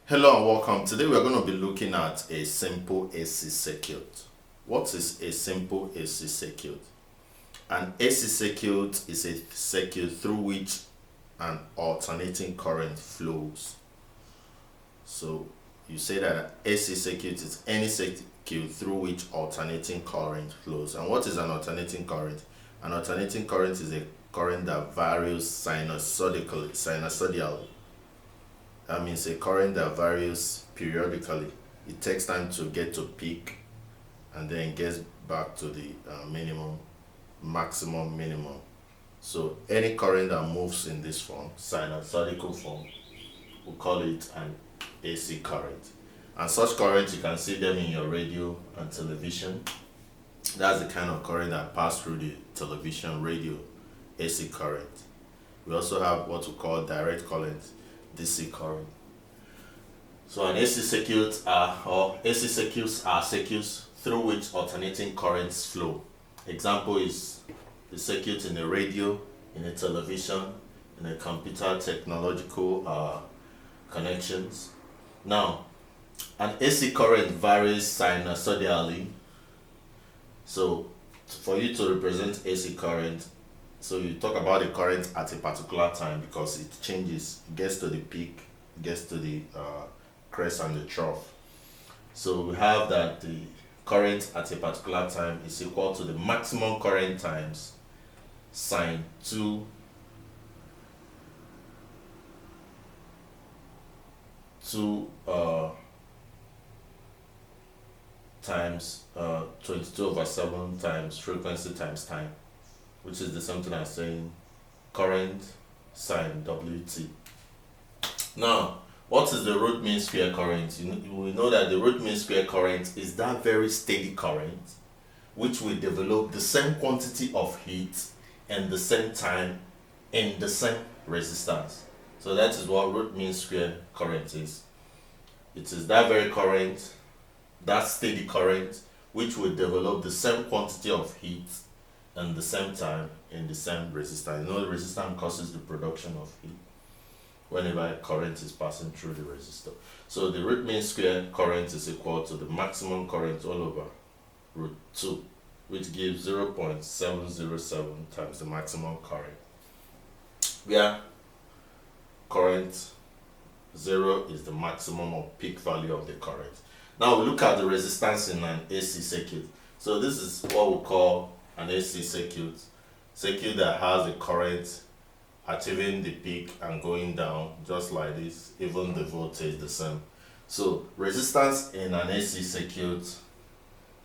Hello and welcome. Today we are going to be looking at a simple AC circuit. What is a simple AC circuit? An AC circuit is a circuit through which an alternating current flows. So you say that an AC circuit is any circuit through which alternating current flows. And what is an alternating current? An alternating current is a current that varies sinusoidally. That means a current that varies periodically. It takes time to get to peak and then gets back to the maximum minimum. So any current that moves in this form, sinusoidal form, we call it an AC current. And such currents, you can see them in your radio and television. That's the kind of current that pass through the television, radio, AC current. We also have what we call direct current, DC current. So an AC circuit AC circuits are circuits through which alternating currents flow. Example is the circuit in a radio, in a television, in a computer technological connections. Now, an AC current varies sinusoidally. So for you to represent AC current, so you talk about the current at a particular time because it changes, it gets to the peak, it gets to the crest and the trough. So we have that the current at a particular time is equal to the maximum current times sine 2 times 22/7 times frequency times time, which is the same thing as saying current sine WT. Now, what is the root mean square current? We know that the root mean square current is that very steady current which will develop the same quantity of heat and the same time in the same resistance. So that is what root mean square current is. It is that very current, that steady current, which will develop the same quantity of heat and the same time in the same resistance. You know, the resistance causes the production of heat whenever a current is passing through the resistor. So the root mean square current is equal to the maximum current all over root 2, which gives 0.707 times the maximum current, where current 0 is the maximum or peak value of the current. Now we look at the resistance in an AC circuit. So this is what we call an AC circuit that has the current achieving the peak and going down just like this, even the voltage the same. So resistance in an AC circuit,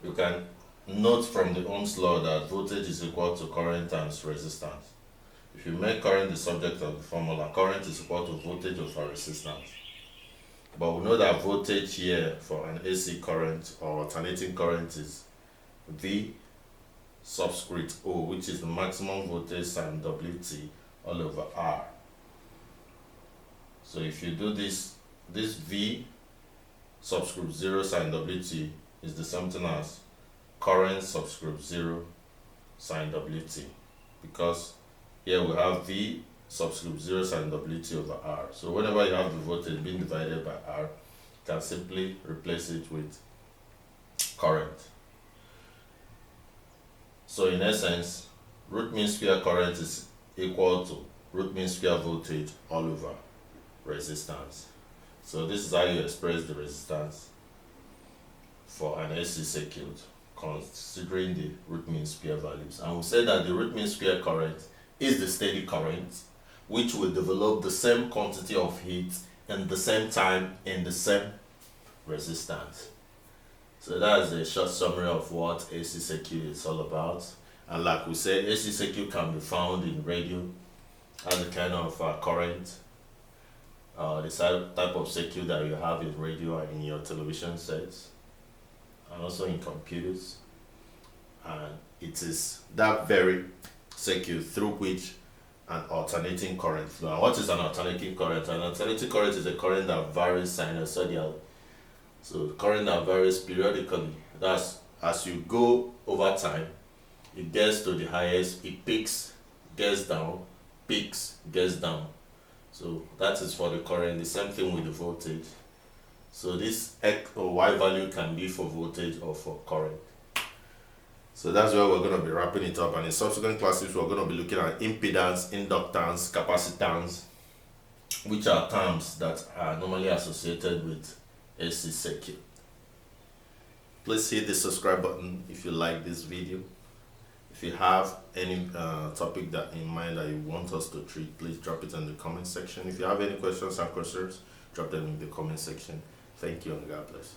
you can note from the Ohm's law that voltage is equal to current times resistance. If you make current the subject of the formula, current is equal to voltage over resistance. But we know that voltage here for an AC current or alternating current is V subscript O, which is the maximum voltage sine WT all over R. So if you do this V subscript 0 sine WT is the same thing as current subscript 0 sine WT, because here we have V subscript 0 sine WT over R. So whenever you have the voltage being divided by R, you can simply replace it with current. So in essence, root mean square current is equal to root mean square voltage all over resistance. So this is how you express the resistance for an AC circuit considering the root mean square values. And we said that the root mean square current is the steady current which will develop the same quantity of heat and the same time in the same resistance. So that is a short summary of what AC circuit is all about. And like we said, AC circuit can be found in radio as a kind of current, the type of circuit that you have in radio and in your television sets, and also in computers. And it is that very circuit through which an alternating current flow. And what is an alternating current? An alternating current is a current that varies sinusoidally. So current that varies periodically. That's as you go over time, it gets to the highest, it peaks, gets down, peaks, gets down. So that is for the current. The same thing with the voltage. So this X or Y value can be for voltage or for current. So that's where we're going to be wrapping it up, and in subsequent classes we're going to be looking at impedance, inductance, capacitance, which are terms that are normally associated with AC circuit. Please hit the subscribe button if you like this video. If you have any topic that in mind that you want us to treat, please drop it in the comment section. If you have any questions and concerns, drop them in the comment section. Thank you and God bless.